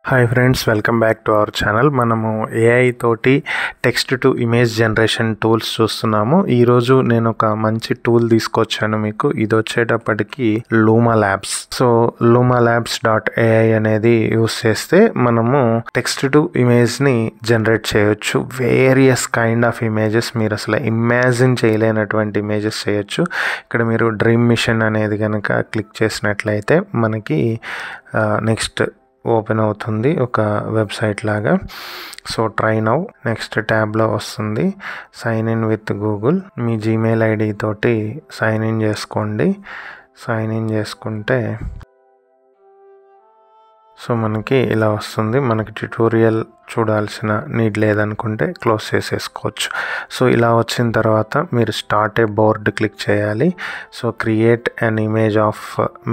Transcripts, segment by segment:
Hi friends, welcome back to our channel. మనము AI తోటి text to image generation tools చూస్తున్నాము. ఈరోజు నేను ఒక మంచి టూల్ తీసుకొచ్చాను మీకు. ఇది వచ్చేటప్పటికి లూమా ల్యాబ్స్. సో లూమా ల్యాబ్స్ .ai అనేది యూస్ చేస్తే మనము టెక్స్ట్ టు ఇమేజ్ని జనరేట్ చేయొచ్చు. వేరియస్ కైండ్ ఆఫ్ ఇమేజెస్, మీరు అసలు ఇమాజిన్ చేయలేనటువంటి ఇమేజెస్ చేయొచ్చు. ఇక్కడ మీరు డ్రీమ్ మిషన్ అనేది కనుక క్లిక్ చేసినట్లయితే మనకి నెక్స్ట్ ఓపెన్ అవుతుంది ఒక వెబ్సైట్ లాగా. So try now. నెక్స్ట్ ట్యాబ్లో వస్తుంది సైన్ ఇన్ విత్ గూగుల్. మీ జీమెయిల్ ఐడి తోటి సైన్ ఇన్ చేసుకోండి. సైన్ ఇన్ చేసుకుంటే సో మనకి ఇలా వస్తుంది. మనకి ట్యుటోరియల్ చూడాల్సిన నీడ్ లేదనుకుంటే క్లోజ్ చేసేసుకోవచ్చు. సో ఇలా వచ్చిన తర్వాత మీరు స్టార్ట్ ఏ బోర్డ్ క్లిక్ చేయాలి. So create an image of,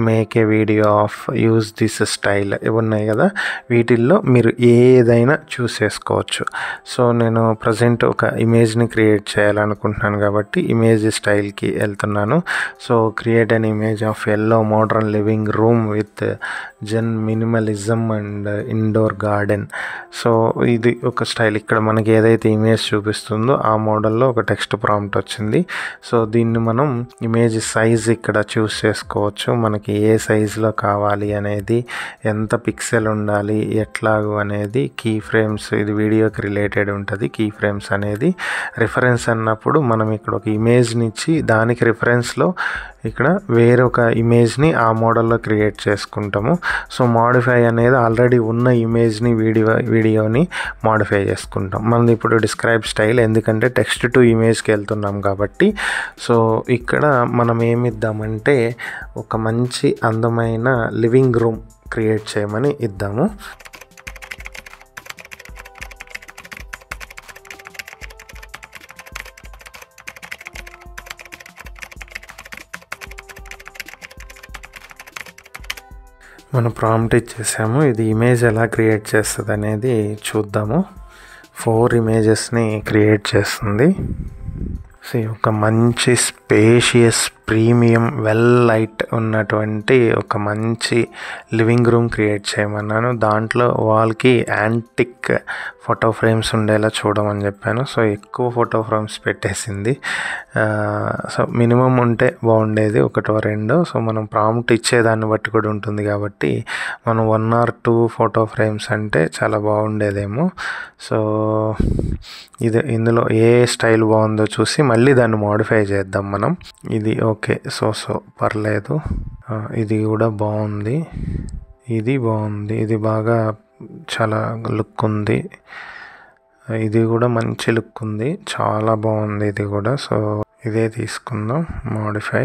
make a video of, use this style ఇవి ఉన్నాయి కదా, వీటిల్లో మీరు ఏదైనా చూస్ చేసుకోవచ్చు. సో నేను ప్రజెంట్ ఒక ఇమేజ్ని క్రియేట్ చేయాలనుకుంటున్నాను కాబట్టి ఇమేజ్ స్టైల్కి వెళ్తున్నాను. So create an image of yellow modern living room with zen minimalism and indoor garden. So ఇది ఒక స్టైల్. ఇక్కడ మనకి ఏదైతే ఇమేజ్ చూపిస్తుందో ఆ మోడల్లో ఒక టెక్స్ట్ ప్రాంప్ట్ వచ్చింది. సో దీన్ని మనం ఇమేజ్ సైజ్ ఇక్కడ చూస్ చేసుకోవచ్చు. మనకి ఏ సైజులో కావాలి అనేది, ఎంత పిక్సెల్ ఉండాలి, ఎట్లాగు అనేది, కీ ఫ్రేమ్స్, ఇది వీడియోకి రిలేటెడ్ ఉంటుంది. కీ ఫ్రేమ్స్ అనేది రిఫరెన్స్ అన్నప్పుడు మనం ఇక్కడ ఒక ఇమేజ్ని ఇచ్చి దానికి రిఫరెన్స్లో ఇక్కడ వేరొక ఇమేజ్ని ఆ మోడల్లో క్రియేట్ చేసుకుంటాము. సో మాడిఫై అనేది ఆల్రెడీ ఉన్న ఇమేజ్ని వీడియోని మాడిఫై చేసుకుంటాం. మనది ఇప్పుడు డిస్క్రైబ్ స్టైల్, ఎందుకంటే టెక్స్ట్ టు ఇమేజ్కి వెళ్తున్నాం కాబట్టి. సో ఇక్కడ మనం ఏమిద్దామంటే ఒక మంచి అందమైన లివింగ్ రూమ్ క్రియేట్ చేయమని ఇద్దాము. మనం ప్రాంప్ట్ ఇచ్చేసాము. ఇది ఇమేజ్ ఎలా క్రియేట్ చేస్తుంది అనేది చూద్దాము. 4 ఇమేజెస్ని క్రియేట్ చేస్తుంది. సో ఒక మంచి స్పేషియస్ ప్రీమియం వెల్ లైట్ ఉన్నటువంటి ఒక మంచి లివింగ్ రూమ్ క్రియేట్ చేయమన్నాను. దాంట్లో వాల్కి యాంటిక్ ఫోటో ఫ్రేమ్స్ ఉండేలా చూడమని చెప్పాను. సో ఎక్కువ ఫోటో ఫ్రేమ్స్ పెట్టేసింది. సో మినిమం ఉంటే బాగుండేది, 1 or 2. సో మనం ప్రాంప్ట్ ఇచ్చేదాన్ని బట్టి కూడా ఉంటుంది కాబట్టి మనం 1 or 2 ఫోటో ఫ్రేమ్స్ అంటే చాలా బాగుండేదేమో. సో ఇందులో ఏ స్టైల్ బాగుందో చూసి మళ్ళీ దాన్ని మోడిఫై చేద్దాం మనం. ఇది ఓకే, సో పర్లేదు. ఇది కూడా బాగుంది, ఇది బాగుంది, ఇది బాగా చాలా లుక్ ఉంది. ఇది కూడా మంచి లుక్ ఉంది, చాలా బాగుంది ఇది కూడా. సో ఇదే తీసుకుందాం, మోడిఫై.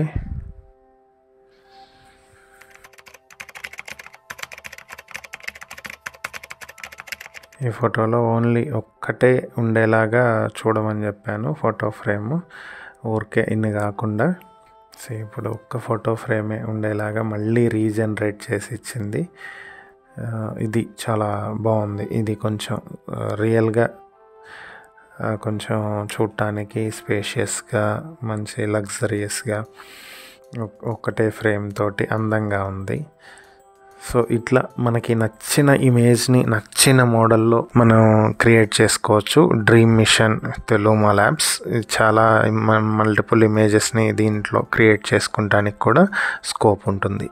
ఈ ఫోటోలో ఓన్లీ ఒక్కటే ఉండేలాగా చూడమని చెప్పాను ఫోటో ఫ్రేమ్, ఊరికే ఇన్ని కాకుండా. సో ఇప్పుడు ఒక్క ఫోటో ఫ్రేమే ఉండేలాగా మళ్ళీ రీజనరేట్ చేసి ఇచ్చింది. ఇది చాలా బాగుంది. ఇది కొంచెం రియల్గా, కొంచెం చూడటానికి స్పేషియస్గా, మంచి లగ్జరియస్గా, ఒకటే ఫ్రేమ్ తోటి అందంగా ఉంది. సో ఇట్లా మనకి నచ్చిన ఇమేజ్ని నచ్చిన మోడల్లో మనం క్రియేట్ చేసుకోవచ్చు. డ్రీమ్ మిషన్ లూమా ల్యాబ్స్ చాలా మల్టిపుల్ ఇమేజెస్ని దీంట్లో క్రియేట్ చేసుకుంటానికి కూడా స్కోప్ ఉంటుంది.